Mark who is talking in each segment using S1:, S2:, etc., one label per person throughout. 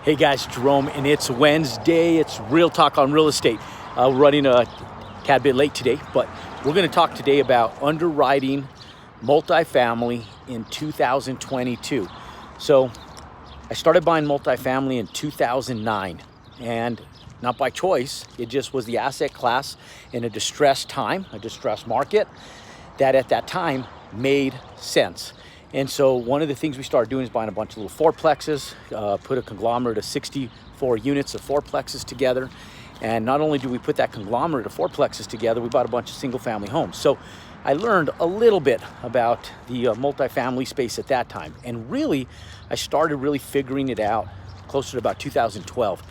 S1: Hey guys, Jerome, and it's Wednesday. It's Real Talk on Real Estate. We're running a tad bit late today, but we're going to talk today about underwriting multifamily in 2022. So I started buying multifamily in 2009, and not by choice. It just was the asset class in a distressed time, a distressed market that at that time made sense. And so one of the things we started doing is buying a bunch of little fourplexes, put a conglomerate of 64 units of fourplexes together. And not only do we put that conglomerate of fourplexes together, we bought a bunch of single family homes. So I learned a little bit about the multifamily space at that time. And really, I started really figuring it out closer to about 2012.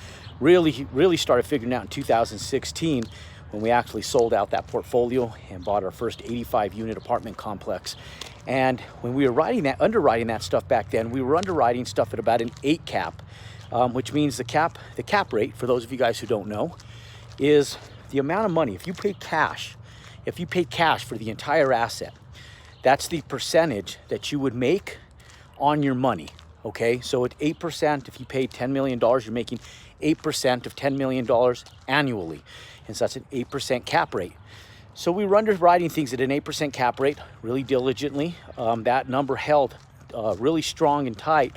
S1: Really started figuring it out in 2016 when we actually sold out that portfolio and bought our first 85 unit apartment complex. And when we were underwriting that stuff back then, we were underwriting stuff at about an 8 cap, which means the cap rate, for those of you guys who don't know, is the amount of money. If you pay cash for the entire asset, that's the percentage that you would make on your money. Okay, so at 8%, if you paid $10 million, you're making 8% of $10 million annually. And so that's an 8% cap rate. So we were underwriting things at an 8% cap rate really diligently. That number held really strong and tight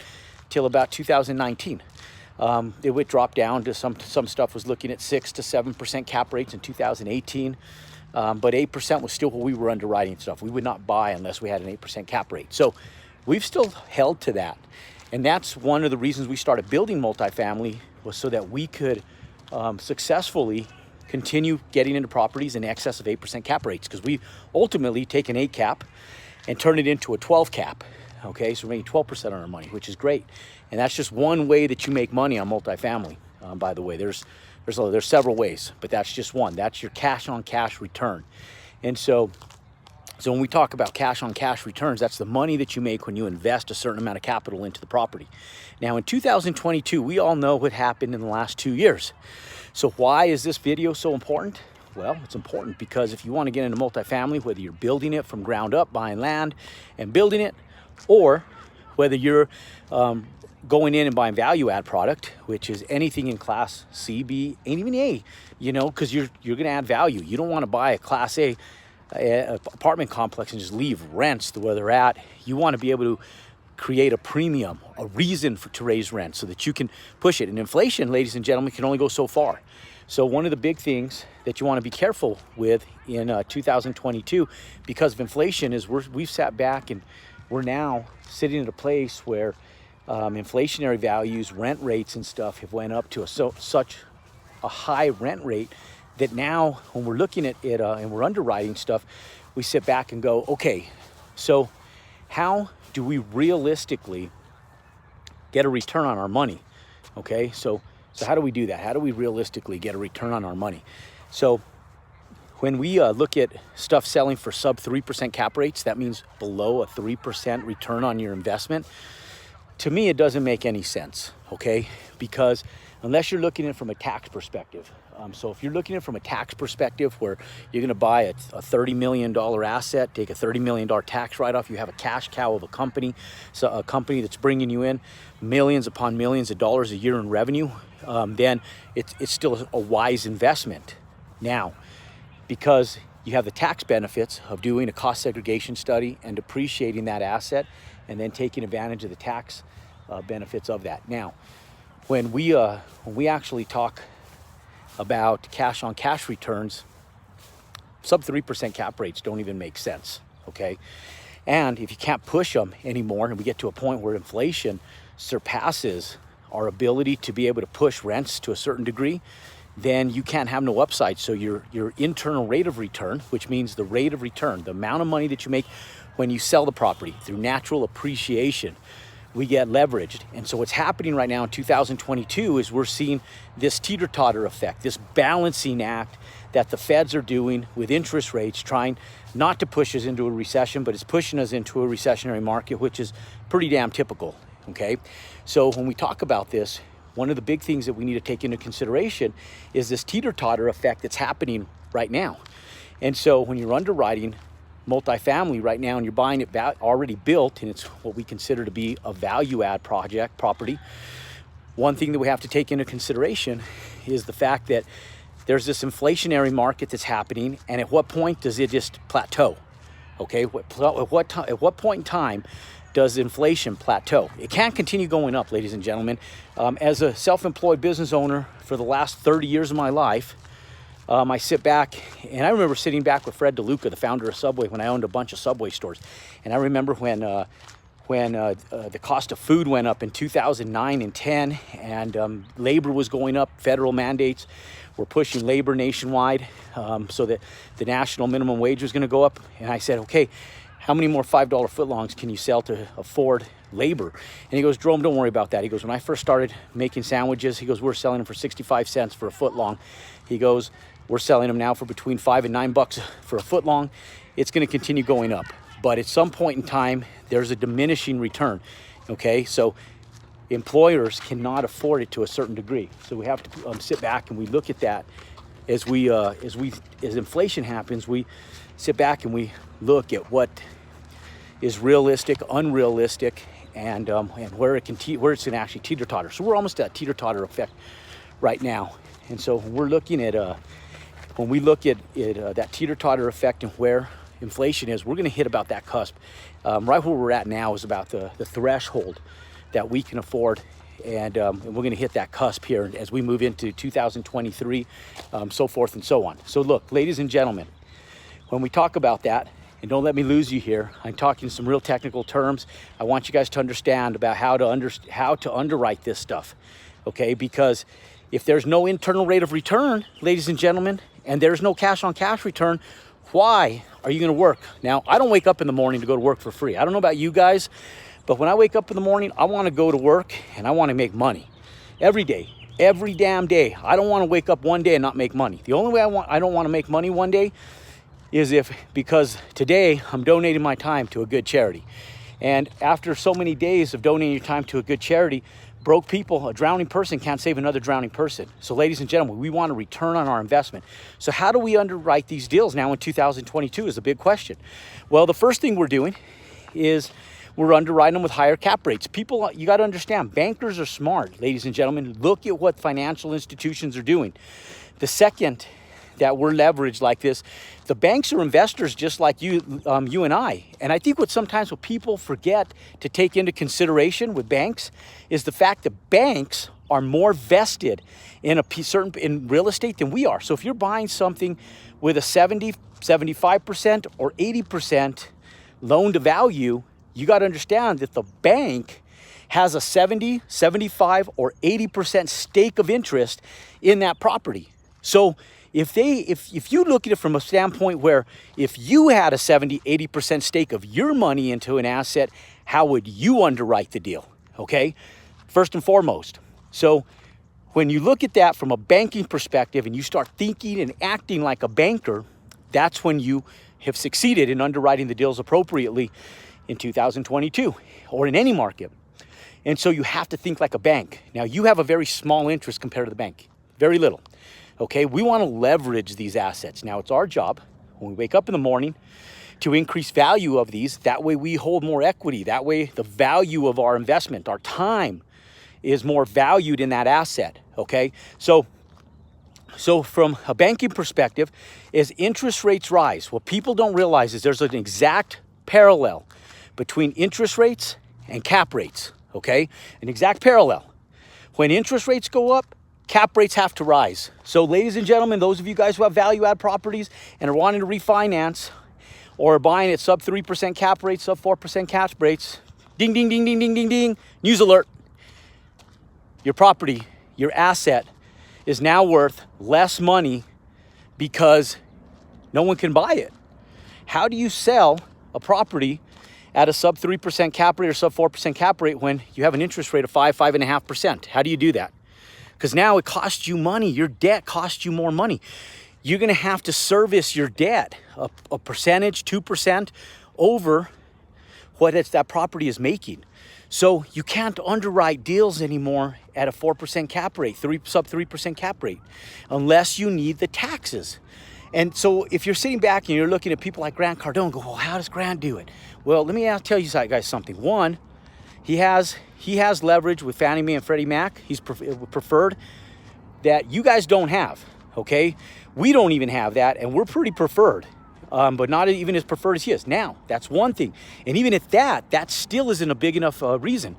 S1: till about 2019. It would drop down to some stuff was looking at 6 to 7% cap rates in 2018. But 8% was still what we were underwriting stuff. We would not buy unless we had an 8% cap rate. So we've still held to that. And that's one of the reasons we started building multifamily, was so that we could successfully continue getting into properties in excess of 8% cap rates, because we ultimately take an 8 cap and turn it into a 12 cap. Okay, so we're making 12% on our money, which is great. And that's just one way that you make money on multifamily. By the way, there's several ways, but that's just one. That's your cash on cash return. And so when we talk about cash on cash returns, that's the money that you make when you invest a certain amount of capital into the property. Now in 2022, we all know what happened in the last 2 years. So why is this video so important? Well, it's important because if you want to get into multifamily, whether you're building it from ground up, buying land and building it, or whether you're going in and buying value add product, which is anything in class C, B, and even A, because you're going to add value. You don't want to buy a class A apartment complex and just leave rents to where they're at. You want to be able to create a premium, a reason to raise rent so that you can push it. And inflation, ladies and gentlemen, can only go so far. So one of the big things that you want to be careful with in 2022 because of inflation is we've sat back and we're now sitting at a place where inflationary values, rent rates and stuff have went up to such a high rent rate that now when we're looking at it and we're underwriting stuff, we sit back and go, okay, so how do we realistically get a return on our money? Okay, so how do we do that? How do we realistically get a return on our money? So when we look at stuff selling for sub 3% cap rates, that means below a 3% return on your investment. To me, it doesn't make any sense, okay? Because unless you're looking at it from a tax perspective. So if you're looking at it from a tax perspective where you're going to buy a $30 million asset, take a $30 million tax write-off, you have a cash cow of a company, so a company that's bringing you in millions upon millions of dollars a year in revenue, then it's still a wise investment. Now, because you have the tax benefits of doing a cost segregation study and depreciating that asset and then taking advantage of the tax benefits of that. Now, when we actually talk about cash on cash returns, sub 3% cap rates don't even make sense, okay? And if you can't push them anymore and we get to a point where inflation surpasses our ability to be able to push rents to a certain degree, then you can't have no upside. So your internal rate of return, which means the rate of return, the amount of money that you make when you sell the property through natural appreciation, we get leveraged. And so what's happening right now in 2022 is we're seeing this teeter-totter effect, this balancing act that the feds are doing with interest rates, trying not to push us into a recession, but it's pushing us into a recessionary market, which is pretty damn typical, okay? So when we talk about this, one of the big things that we need to take into consideration is this teeter-totter effect that's happening right now. And so when you're underwriting multifamily right now and you're buying it already built and it's what we consider to be a value add property, one thing that we have to take into consideration is the fact that there's this inflationary market that's happening, and at what point does it just plateau? Okay, at what point in time does inflation plateau? It can't continue going up, ladies and gentlemen. As a self-employed business owner for the last 30 years of my life, I sit back, and I remember sitting back with Fred DeLuca, the founder of Subway, when I owned a bunch of Subway stores. And I remember when the cost of food went up in 2009 and 10, and labor was going up. Federal mandates were pushing labor nationwide, so that the national minimum wage was going to go up. And I said, okay, how many more $5 footlongs can you sell to afford labor? And he goes, Jerome, don't worry about that. He goes, when I first started making sandwiches, he goes, we're selling them for 65 cents for a footlong. He goes, we're selling them now for between $5 and $9 for a footlong. It's going to continue going up. But at some point in time, there's a diminishing return. Okay, so employers cannot afford it to a certain degree. So we have to sit back and we look at that as inflation happens. We sit back and we look at what is realistic, unrealistic, and where it's going to actually teeter-totter. So we're almost at teeter-totter effect right now. And so we're looking at when we look at that teeter-totter effect and where inflation is, we're going to hit about that cusp. Right where we're at now is about the threshold that we can afford, and we're going to hit that cusp here as we move into 2023, so forth and so on. So look, ladies and gentlemen, when we talk about that, and don't let me lose you here, I'm talking some real technical terms. I want you guys to understand about how to underwrite this stuff, okay? Because if there's no internal rate of return, ladies and gentlemen, and there's no cash on cash return, why are you going to work? Now, I don't wake up in the morning to go to work for free. I don't know about you guys, but when I wake up in the morning, I want to go to work and I want to make money every day, every damn day. I don't want to wake up one day and not make money. The only way I don't want to make money one day is because today I'm donating my time to a good charity. And after so many days of donating your time to a good charity, broke people, a drowning person can't save another drowning person. So ladies and gentlemen, we want a return on our investment. So how do we underwrite these deals now in 2022 is a big question. Well, the first thing we're doing is we're underwriting them with higher cap rates. People, you got to understand, bankers are smart, ladies and gentlemen. Look at what financial institutions are doing. The second that we're leveraged like this, the banks are investors just like you and I. And I think sometimes what people forget to take into consideration with banks is the fact that banks are more vested in in real estate than we are. So if you're buying something with a 70, 75% or 80% loan to value, you got to understand that the bank has a 70, 75 or 80% stake of interest in that property. So if you look at it from a standpoint where if you had a 70, 80% stake of your money into an asset, how would you underwrite the deal? Okay, first and foremost. So when you look at that from a banking perspective and you start thinking and acting like a banker, that's when you have succeeded in underwriting the deals appropriately in 2022 or in any market. And so you have to think like a bank. Now you have a very small interest compared to the bank, very little. Okay, we want to leverage these assets. Now it's our job when we wake up in the morning to increase value of these. That way we hold more equity. That way the value of our investment, our time, is more valued in that asset. Okay, so from a banking perspective, as interest rates rise, what people don't realize is there's an exact parallel between interest rates and cap rates. Okay, an exact parallel. When interest rates go up, cap rates have to rise. So ladies and gentlemen, those of you guys who have value add properties and are wanting to refinance or are buying at sub 3% cap rates, sub 4% cap rates, ding, ding, ding, ding, ding, ding, ding, news alert. Your property, your asset is now worth less money because no one can buy it. How do you sell a property at a sub 3% cap rate or sub 4% cap rate when you have an interest rate of 5.5%? How do you do that? Because now it costs you money. Your debt costs you more money. You're going to have to service your debt a percentage, 2% over what that property is making. So you can't underwrite deals anymore at a 4% cap rate, sub 3% cap rate, unless you need the taxes. And so if you're sitting back and you're looking at people like Grant Cardone, go, well, how does Grant do it? Well, let me tell you guys something. One, he has he has leverage with Fannie Mae and Freddie Mac. He's preferred that you guys don't have, okay? We don't even have that, and we're pretty preferred, but not even as preferred as he is. Now, that's one thing. And even at that still isn't a big enough reason.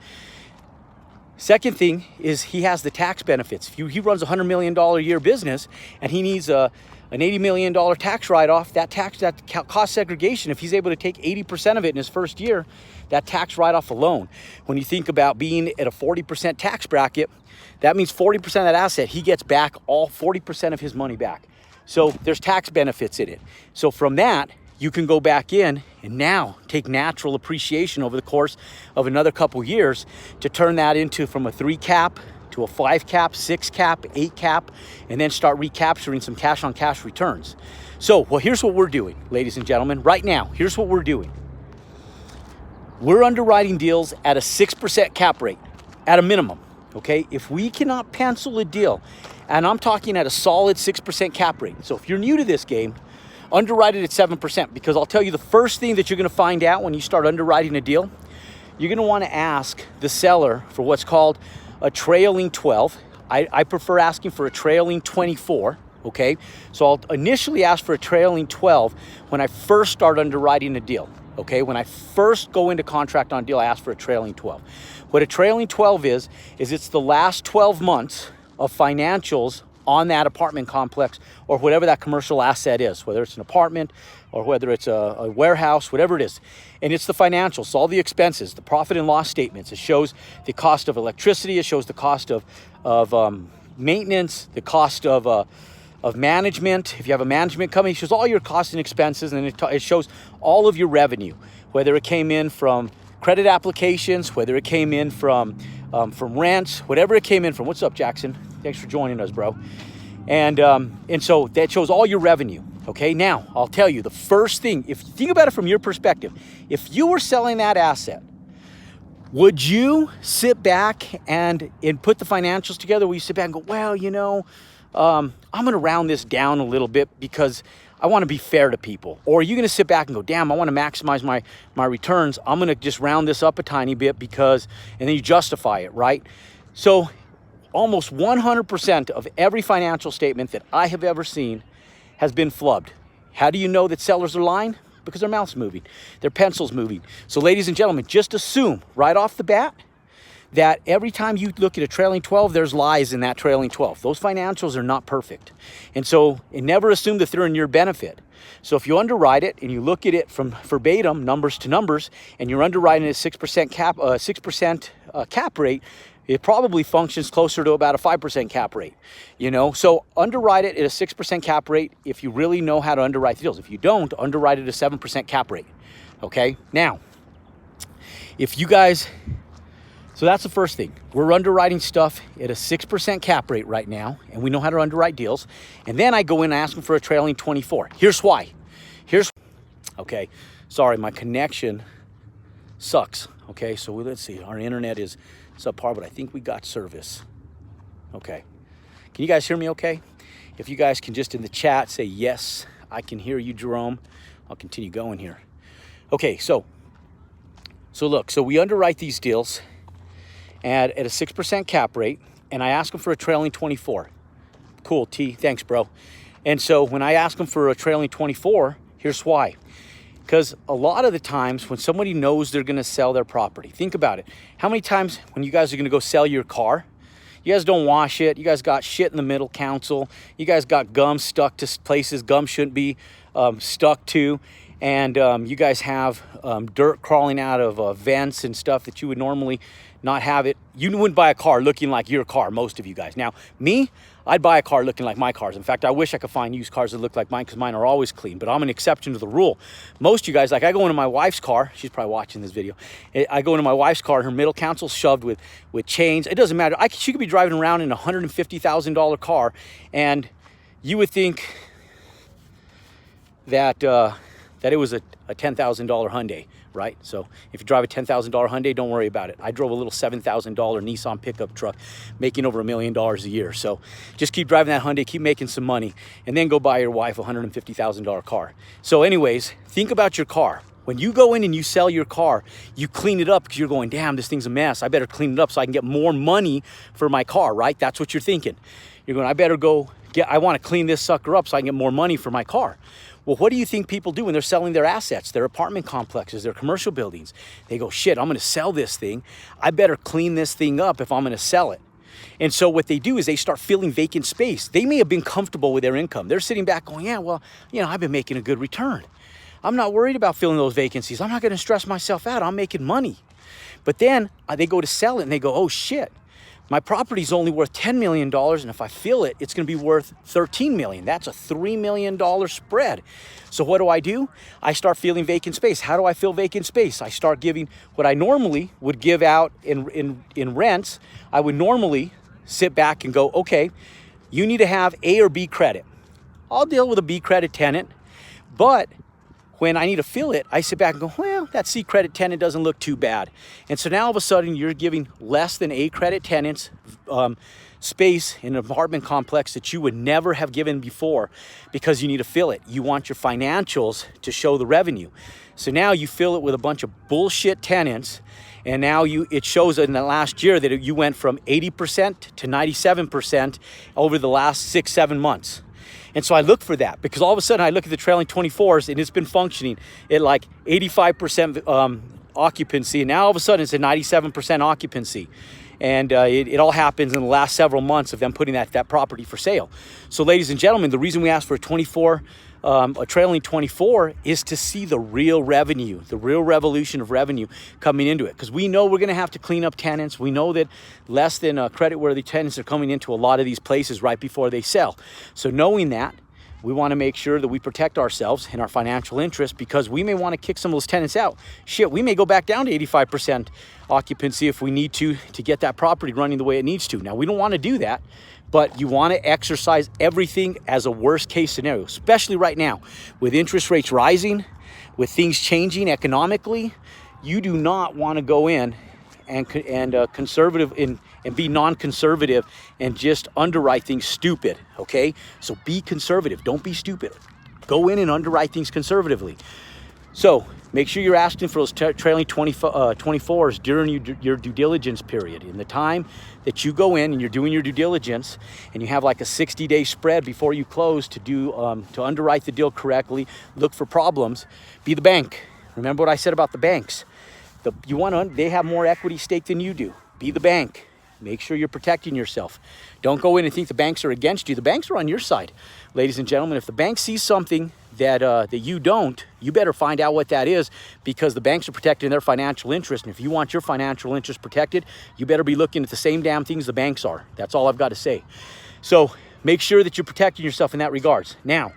S1: Second thing is he has the tax benefits. If he runs a $100 million a year business and he needs an $80 million tax write-off, that cost segregation, if he's able to take 80% of it in his first year, that tax write-off alone, when you think about being at a 40% tax bracket, that means 40% of that asset, he gets back all 40% of his money back. So there's tax benefits in it. So from that, you can go back in and now take natural appreciation over the course of another couple years to turn that into from a 3 cap to a 5 cap, 6 cap, 8 cap, and then start recapturing some cash on cash returns. So, well, here's what we're doing, ladies and gentlemen. Right now, here's what we're doing. We're underwriting deals at a 6% cap rate, at a minimum, okay? If we cannot pencil a deal, and I'm talking at a solid 6% cap rate. So if you're new to this game, underwrite it at 7%, because I'll tell you the first thing that you're gonna find out when you start underwriting a deal, you're gonna wanna ask the seller for what's called a trailing 12. I prefer asking for a trailing 24, okay? So I'll initially ask for a trailing 12 when I first start underwriting a deal, okay? When I first go into contract on a deal, I ask for a trailing 12. What a trailing 12 is it's the last 12 months of financials on that apartment complex or whatever that commercial asset is, whether it's an apartment or whether it's a warehouse, whatever it is. And it's the financials, so all the expenses, the profit and loss statements. It shows the cost of electricity. It shows the cost of maintenance, the cost of management. If you have a management company, it shows all your costs and expenses, and it shows all of your revenue, whether it came in from credit applications, whether it came in from rents, whatever it came in from. What's up, Jackson? Thanks for joining us, bro. And so that shows all your revenue. Okay, now I'll tell you the first thing, if you think about it from your perspective, if you were selling that asset, would you sit back and put the financials together? Will you sit back and go, well, you know, I'm going to round this down a little bit because I want to be fair to people? Or are you going to sit back and go, damn, I want to maximize my returns. I'm going to just round this up a tiny bit because, and then you justify it, right? So almost 100% of every financial statement that I have ever seen has been flubbed. How do you know that sellers are lying? Because their mouth's moving, their pencil's moving. So ladies and gentlemen, just assume right off the bat that every time you look at a trailing 12, there's lies in that trailing 12. Those financials are not perfect. And so never assume that they're in your benefit. So if you underwrite it and you look at it from verbatim, numbers to numbers, and you're underwriting a 6% cap rate, it probably functions closer to about a 5% cap rate, you know? So underwrite it at a 6% cap rate if you really know how to underwrite the deals. If you don't, underwrite it at a 7% cap rate, okay? Now, if you guys, so that's the first thing. We're underwriting stuff at a 6% cap rate right now, and we know how to underwrite deals. And then I go in and ask them for a trailing 24. Here's why. Okay, sorry, my connection sucks, okay? So let's see, our internet is subpar, but I think we got service. Okay. Can you guys hear me okay? If you guys can just in the chat say, yes, I can hear you, Jerome. I'll continue going here. Okay, so look, so we underwrite these deals at a 6% cap rate, and I ask them for a trailing 24. Cool, T, thanks, bro. And so when I ask them for a trailing 24, here's why. Because a lot of the times when somebody knows they're going to sell their property, think about it. How many times when you guys are going to go sell your car, you guys don't wash it, you guys got shit in the middle console, you guys got gum stuck to places gum shouldn't be stuck to, and you guys have dirt crawling out of vents and stuff that you would normally not have it. You wouldn't buy a car looking like your car, most of you guys. Now, me, I'd buy a car looking like my cars. In fact, I wish I could find used cars that look like mine because mine are always clean, but I'm an exception to the rule. Most of you guys, like I go into my wife's car, she's probably watching this video. I go into my wife's car, her middle console's shoved with chains. It doesn't matter. She could be driving around in a $150,000 car, and you would think that it was a $10,000 Hyundai, right? So if you drive a $10,000 Hyundai, don't worry about it. I drove a little $7,000 Nissan pickup truck making over $1 million a year. So just keep driving that Hyundai, keep making some money, and then go buy your wife a $150,000 car. So anyways, think about your car. When you go in and you sell your car, you clean it up because you're going, damn, this thing's a mess. I better clean it up so I can get more money for my car, right? That's what you're thinking. You're going, I want to clean this sucker up so I can get more money for my car. Well, what do you think people do when they're selling their assets, their apartment complexes, their commercial buildings? They go, shit, I'm going to sell this thing. I better clean this thing up if I'm going to sell it. And so what they do is they start filling vacant space. They may have been comfortable with their income. They're sitting back going, yeah, well, I've been making a good return. I'm not worried about filling those vacancies. I'm not going to stress myself out. I'm making money. But then they go to sell it and they go, oh shit, my property's only worth $10 million. And if I fill it, it's going to be worth $13 million. That's a $3 million spread. So what do? I start filling vacant space. How do I fill vacant space? I start giving what I normally would give out in rents. I would normally sit back and go, okay, you need to have A or B credit. I'll deal with a B credit tenant, but when I need to fill it, I sit back and go, well, that C credit tenant doesn't look too bad. And so now all of a sudden you're giving less than A credit tenants space in an apartment complex that you would never have given before because you need to fill it. You want your financials to show the revenue. So now you fill it with a bunch of bullshit tenants, and now it shows in the last year that you went from 80% to 97% over the last 6-7 months. And so I look for that because all of a sudden I look at the trailing 24s and it's been functioning at like 85% occupancy. And now all of a sudden it's at 97% occupancy. And it all happens in the last several months of them putting that property for sale. So ladies and gentlemen, the reason we ask for a trailing 24 is to see the real revenue, the real revolution of revenue coming into it. Because we know we're going to have to clean up tenants. We know that less than creditworthy tenants are coming into a lot of these places right before they sell. So knowing that, we want to make sure that we protect ourselves and our financial interest because we may want to kick some of those tenants out. Shit, we may go back down to 85% occupancy if we need to get that property running the way it needs to. Now, we don't want to do that, but you want to exercise everything as a worst case scenario, especially right now with interest rates rising, with things changing economically. You do not want to go in and conservative and be non-conservative and just underwrite things stupid, okay? So be conservative, don't be stupid. Go in and underwrite things conservatively. So make sure you're asking for those trailing 24s during your due diligence period. In the time that you go in and you're doing your due diligence and you have like a 60-day spread before you close to underwrite the deal correctly, look for problems, be the bank. Remember what I said about the banks. They have more equity stake than you do. Be the bank. Make sure you're protecting yourself. Don't go in and think the banks are against you. The banks are on your side. Ladies and gentlemen, if the bank sees something that you don't, you better find out what that is because the banks are protecting their financial interest. And if you want your financial interest protected, you better be looking at the same damn things the banks are. That's all I've got to say. So make sure that you're protecting yourself in that regards. Now,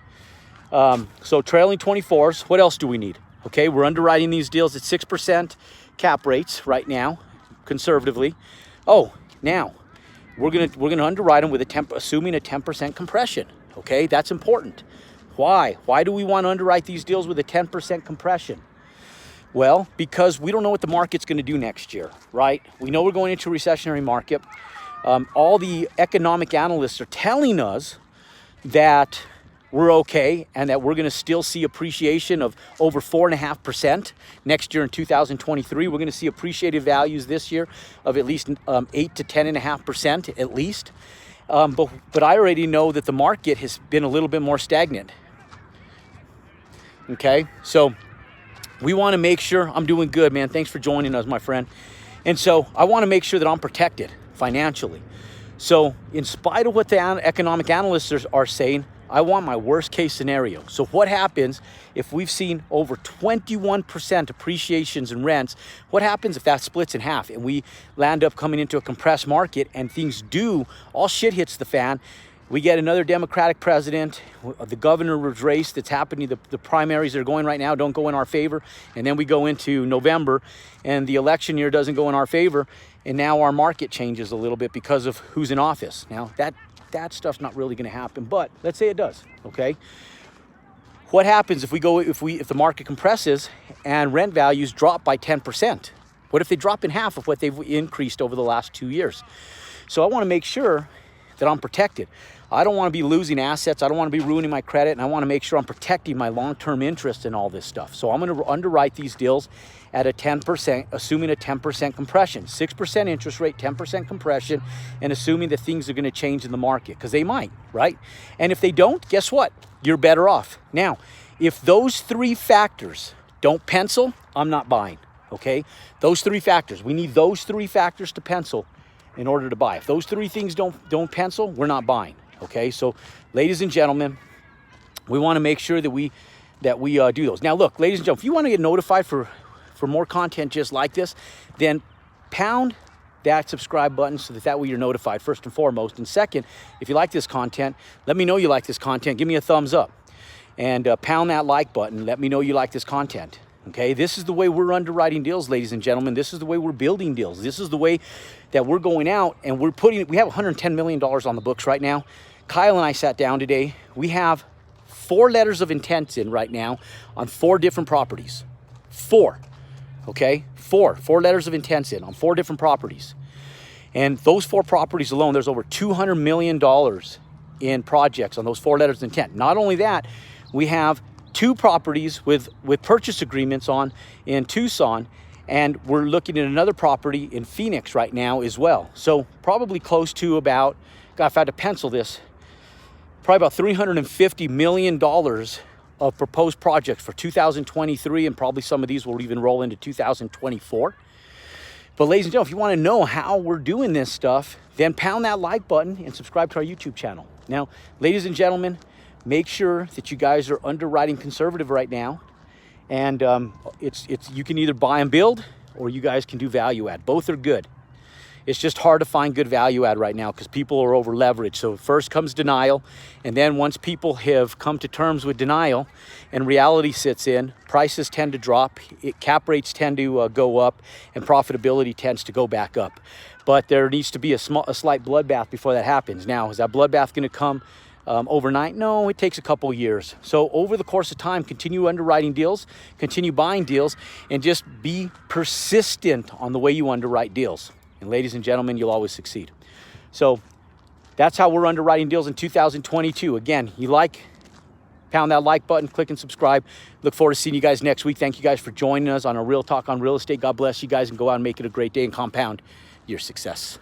S1: so trailing 24s, what else do we need? Okay, we're underwriting these deals at 6% cap rates right now, conservatively. Oh, now we're gonna underwrite them with assuming a 10% compression. Okay, that's important. Why? Why do we want to underwrite these deals with a 10% compression? Well, because we don't know what the market's going to do next year, right? We know we're going into a recessionary market. All the economic analysts are telling us that we're okay and that we're going to still see appreciation of over 4.5% next year in 2023. We're going to see appreciated values this year of at least 8 to 10.5% at least. But I already know that the market has been a little bit more stagnant. Okay, so we want to make sure I'm doing good, man. Thanks for joining us, my friend. And so I want to make sure that I'm protected financially. So in spite of what the economic analysts are saying, I want my worst case scenario. So what happens if we've seen over 21% appreciations in rents? What happens if that splits in half and we land up coming into a compressed market and all shit hits the fan? We get another Democratic president, the governor's race that's happening, the primaries that are going right now don't go in our favor. And then we go into November and the election year doesn't go in our favor. And now our market changes a little bit because of who's in office. Now that stuff's not really going to happen, but let's say it does, okay? What happens if the market compresses and rent values drop by 10%? What if they drop in half of what they've increased over the last 2 years? So I want to make sure that I'm protected. I don't want to be losing assets. I don't want to be ruining my credit, and I want to make sure I'm protecting my long-term interest in all this stuff. So I'm going to underwrite these deals at a 10%, assuming a 10% compression, 6% interest rate, 10% compression, and assuming that things are going to change in the market, because they might, right? And if they don't, guess what? You're better off. Now, if those three factors don't pencil, I'm not buying, okay? Those three factors, we need those three factors to pencil in order to buy. If those three things don't pencil, we're not buying. Okay, so ladies and gentlemen, we want to make sure that we do those. Now, look, ladies and gentlemen, if you want to get notified for more content just like this, then pound that subscribe button so that way you're notified, first and foremost. And second, if you like this content, let me know you like this content. Give me a thumbs up. And pound that like button. Let me know you like this content. Okay, this is the way we're underwriting deals, ladies and gentlemen. This is the way we're building deals. This is the way that we're going out and we have $110 million on the books right now. Kyle and I sat down today. We have 4 letters of intent in right now on 4 different properties. 4, okay? 4 letters of intent in on 4 different properties. And those 4 properties alone, there's over $200 million in projects on those 4 letters of intent. Not only that, we have 2 properties with purchase agreements on in Tucson, and we're looking at another property in Phoenix right now as well. So probably close to about, God, if I had to pencil this, probably about $350 million of proposed projects for 2023, and probably some of these will even roll into 2024. But ladies and gentlemen, if you want to know how we're doing this stuff, then pound that like button and subscribe to our YouTube channel. Now, ladies and gentlemen, make sure that you guys are underwriting conservative right now. And you can either buy and build, or you guys can do value add. Both are good. It's just hard to find good value add right now because people are over leveraged. So first comes denial, and then once people have come to terms with denial and reality sits in, prices tend to drop, cap rates tend to go up, and profitability tends to go back up. But there needs to be a slight bloodbath before that happens. Now, is that bloodbath going to come overnight? No, it takes a couple of years. So over the course of time, continue underwriting deals, continue buying deals, and just be persistent on the way you underwrite deals. And ladies and gentlemen, you'll always succeed. So that's how we're underwriting deals in 2022. Again, pound that like button, click and subscribe. Look forward to seeing you guys next week. Thank you guys for joining us on a Real Talk on Real Estate. God bless you guys, and go out and make it a great day and compound your success.